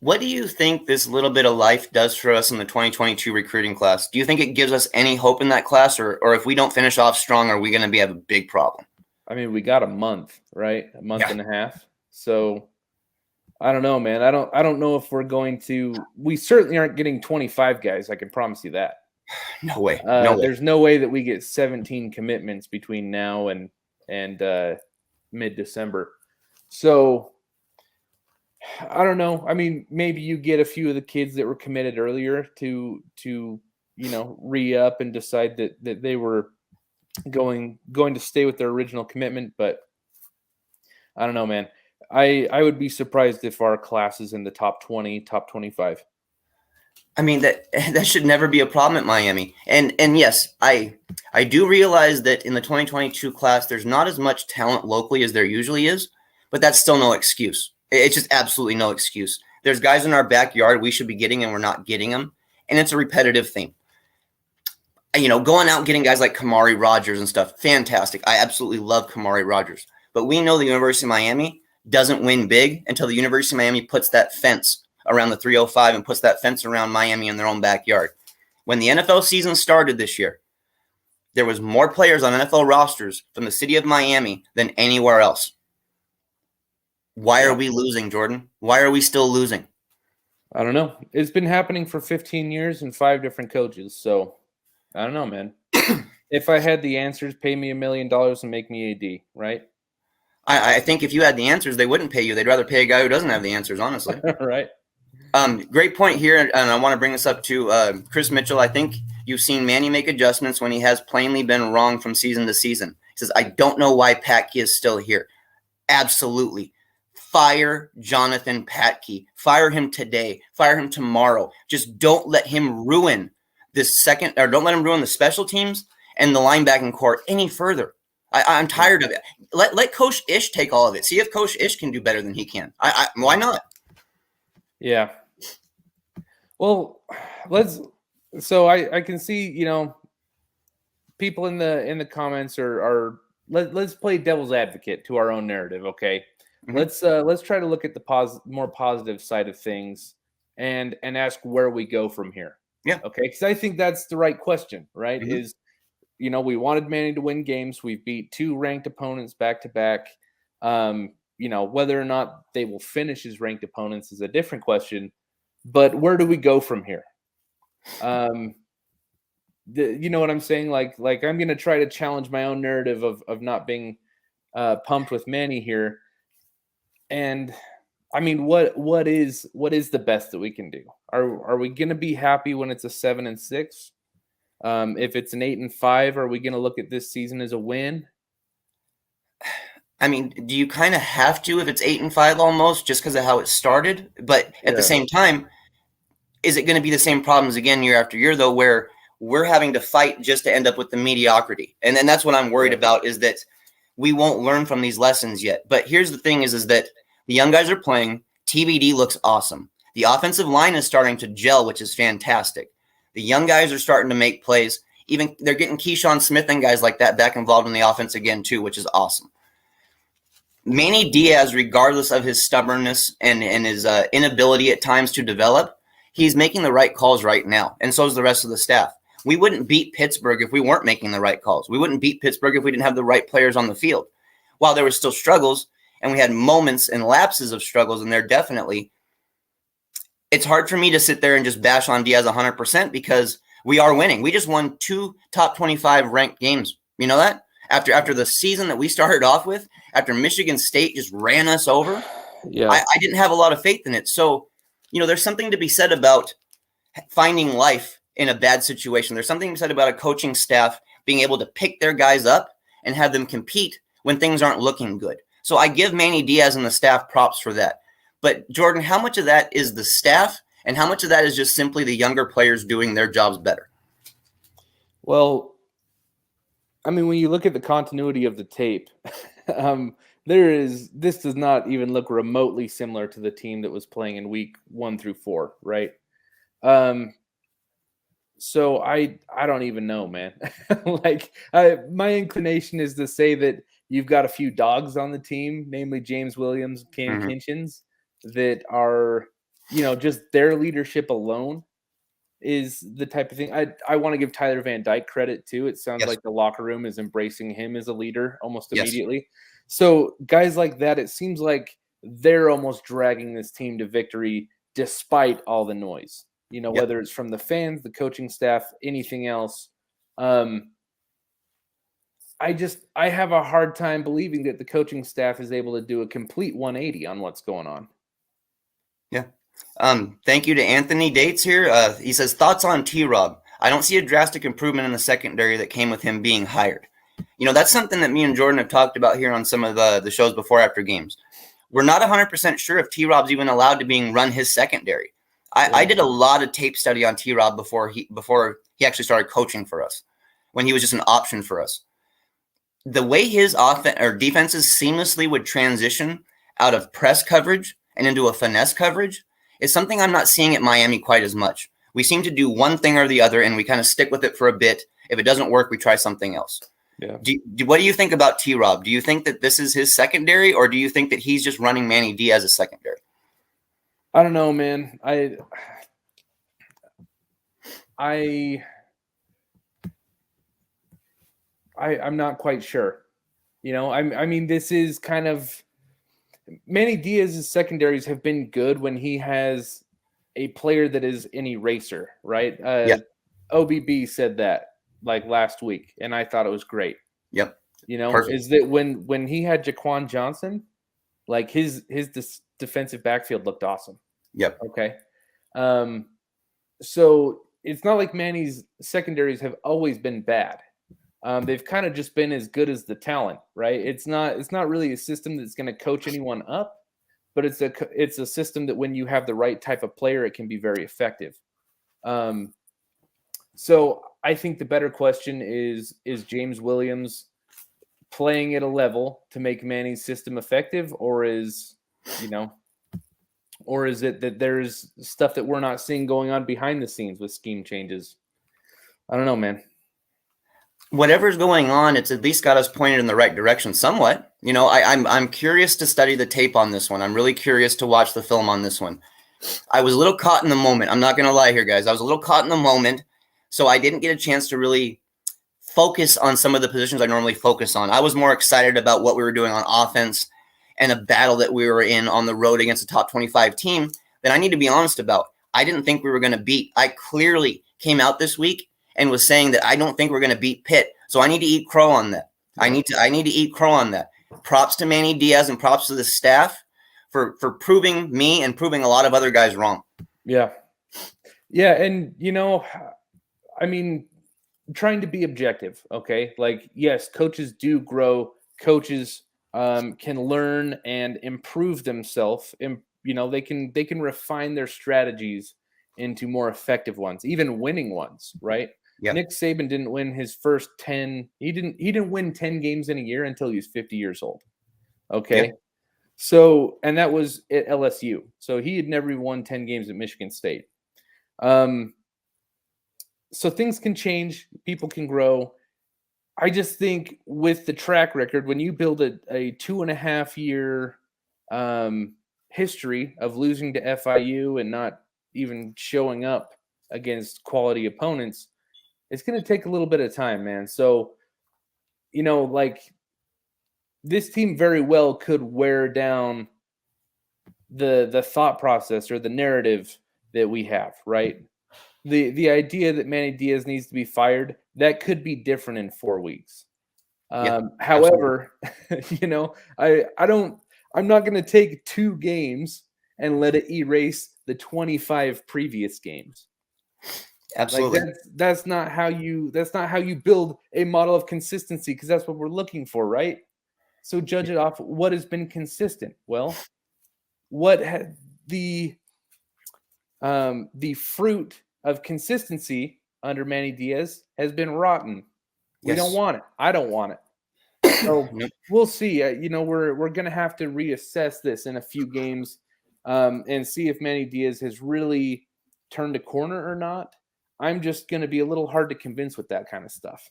What do you think this little bit of life does for us in the 2022 recruiting class? Do you think it gives us any hope in that class, or if we don't finish off strong, are we going to have a big problem? I mean, we got a month, right? A month and a half. So I don't know, man. I don't know if we're going to. We certainly aren't getting 25 guys. I can promise you that. No way. No way. There's no way that we get 17 commitments between now and mid-December. So I don't know. I mean, maybe you get a few of the kids that were committed earlier to re-up and decide that they were going to stay with their original commitment. But I don't know, man. I would be surprised if our class is in the top 20, top 25. I mean, that should never be a problem at Miami. And yes, I do realize that in the 2022 class, there's not as much talent locally as there usually is, but that's still no excuse. It's just absolutely no excuse. There's guys in our backyard we should be getting and we're not getting them, and it's a repetitive thing. Going out and getting guys like Kamari Rogers and stuff, fantastic. I absolutely love Kamari Rogers. But we know the University of Miami doesn't win big until the University of Miami puts that fence around the 305 and puts that fence around Miami in their own backyard. When the NFL season started this year, there was more players on NFL rosters from the city of Miami than anywhere else. Why are we losing, Jordan? Why are we still losing? I don't know. It's been happening for 15 years and 5 different coaches. So I don't know, man. If I had the answers, pay me $1 million and make me AD, right? I think if you had the answers, they wouldn't pay you. They'd rather pay a guy who doesn't have the answers, honestly. Right. Great point here, and I want to bring this up to Chris Mitchell. I think you've seen Manny make adjustments when he has plainly been wrong from season to season. He says, I don't know why Patke is still here. Absolutely. Fire Jonathan Patke. Fire him today. Fire him tomorrow. Just don't let him ruin don't let him ruin the special teams and the linebacking core any further. I'm tired of it. Let Coach Ish take all of it. See if Coach Ish can do better than he can. Why not? Yeah. Well, I can see, people in the comments are let's play devil's advocate to our own narrative. Okay. Mm-hmm. Let's try to look at the more positive side of things and ask where we go from here. Yeah. Okay. Because I think that's the right question, right? Mm-hmm. Is, we wanted Manny to win games. We've beat 2 ranked opponents back to back. Whether or not they will finish as ranked opponents is a different question. But where do we go from here? You know what I'm saying? Like I'm going to try to challenge my own narrative of not being pumped with Manny here. And I mean, what is the best that we can do? Are we going to be happy when it's a 7-6? If it's an 8-5, are we going to look at this season as a win? I mean, do you kind of have to if it's 8-5 almost just because of how it started? But at the same time, is it going to be the same problems again year after year, though, where we're having to fight just to end up with the mediocrity? And then that's what I'm worried about, is that we won't learn from these lessons yet. But here's the thing is that the young guys are playing. TBD looks awesome. The offensive line is starting to gel, which is fantastic. The young guys are starting to make plays. Even they're getting Keyshawn Smith and guys like that back involved in the offense again, too, which is awesome. Manny Diaz, regardless of his stubbornness and his inability at times to develop, he's making the right calls right now, and so is the rest of the staff. We wouldn't beat Pittsburgh if we weren't making the right calls. We wouldn't beat Pittsburgh if we didn't have the right players on the field. While there were still struggles, and we had moments and lapses of struggles, and there definitely, it's hard for me to sit there and just bash on Diaz 100% because we are winning. We just won 2 top 25 ranked games. You know that? After the season that we started off with, after Michigan State just ran us over, I didn't have a lot of faith in it. So, there's something to be said about finding life in a bad situation. There's something to be said about a coaching staff being able to pick their guys up and have them compete when things aren't looking good. So I give Manny Diaz and the staff props for that. But, Jordan, how much of that is the staff and how much of that is just simply the younger players doing their jobs better? Well, I mean, when you look at the continuity of the tape, this does not even look remotely similar to the team that was playing in week 1 through 4, right? So I don't even know, man. My inclination is to say that you've got a few dogs on the team, namely James Williams, Cam Kinchins, that are just their leadership alone is the type of thing. I want to give Tyler Van Dyke credit too. It sounds Yes. like the locker room is embracing him as a leader almost Yes. immediately. So guys like that, it seems like they're almost dragging this team to victory despite all the noise. Yep. Whether it's from the fans, the coaching staff, anything else. Um, I have a hard time believing that the coaching staff is able to do a complete 180 on what's going on. Yeah. Thank you to Anthony Dates here. He says, thoughts on T-Rob. I don't see a drastic improvement in the secondary that came with him being hired. That's something that me and Jordan have talked about here on some of the shows before after games. We're not 100% sure if T-Rob's even allowed to being run his secondary. I did a lot of tape study on T-Rob before he actually started coaching for us, when he was just an option for us. The way his offense or defenses seamlessly would transition out of press coverage and into a finesse coverage is something I'm not seeing at Miami quite as much. We seem to do one thing or the other, and we kind of stick with it for a bit. If it doesn't work, we try something else. Yeah. What do you think about T-Rob? Do you think that this is his secondary, or do you think that he's just running Manny Diaz's secondary? I don't know, man. I'm not quite sure. I mean, this is kind of Manny Diaz's secondaries have been good when he has a player that is an eraser, right? Yeah. OBB said that like last week, and I thought it was great. Yep. Perfect. Is that when he had Jaquan Johnson, like his defensive backfield looked awesome. Yep. Okay. So it's not like Manny's secondaries have always been bad. They've kind of just been as good as the talent, right? It's not really a system that's going to coach anyone up, but it's a system that when you have the right type of player, it can be very effective. So I think the better question is James Williams playing at a level to make Manny's system effective, or is it that there's stuff that we're not seeing going on behind the scenes with scheme changes? I don't know, man. Whatever's going on, it's at least got us pointed in the right direction somewhat. I'm curious to study the tape on this one. I'm really curious to watch the film on this one. I was a little caught in the moment. I'm not going to lie here, guys. I was a little caught in the moment, so I didn't get a chance to really focus on some of the positions I normally focus on. I was more excited about what we were doing on offense and a battle that we were in on the road against a top 25 team that I need to be honest about. I didn't think we were going to beat. I clearly came out this week and was saying that I don't think we're going to beat Pitt. So I need to eat crow on that. I need to eat crow on that. Props to Manny Diaz and props to the staff for proving me and proving a lot of other guys wrong. Yeah. Yeah. And, I mean, trying to be objective. Okay. Like, yes, coaches do grow. Coaches can learn and improve themselves. And, they can refine their strategies into more effective ones, even winning ones. Right. Yep. Nick Saban didn't win his first 10. He didn't win 10 games in a year until he was 50 years old. Okay. Yep. So, and that was at LSU. So he had never won 10 games at Michigan State. So things can change. People can grow. I just think with the track record, when you build a 2.5 year history of losing to FIU and not even showing up against quality opponents, it's going to take a little bit of time, man. So, like this team very well could wear down the thought process or the narrative that we have, right? The idea that Manny Diaz needs to be fired, that could be different in 4 weeks. However, I'm not going to take 2 games and let it erase the 25 previous games. Absolutely. Like that's not how you build a model of consistency, because that's what we're looking for, right? So judge it off what has been consistent. Well, what had the fruit of consistency under Manny Diaz has been rotten. We don't want it. I don't want it. So we'll see. We're going to have to reassess this in a few games and see if Manny Diaz has really turned a corner or not. I'm just going to be a little hard to convince with that kind of stuff.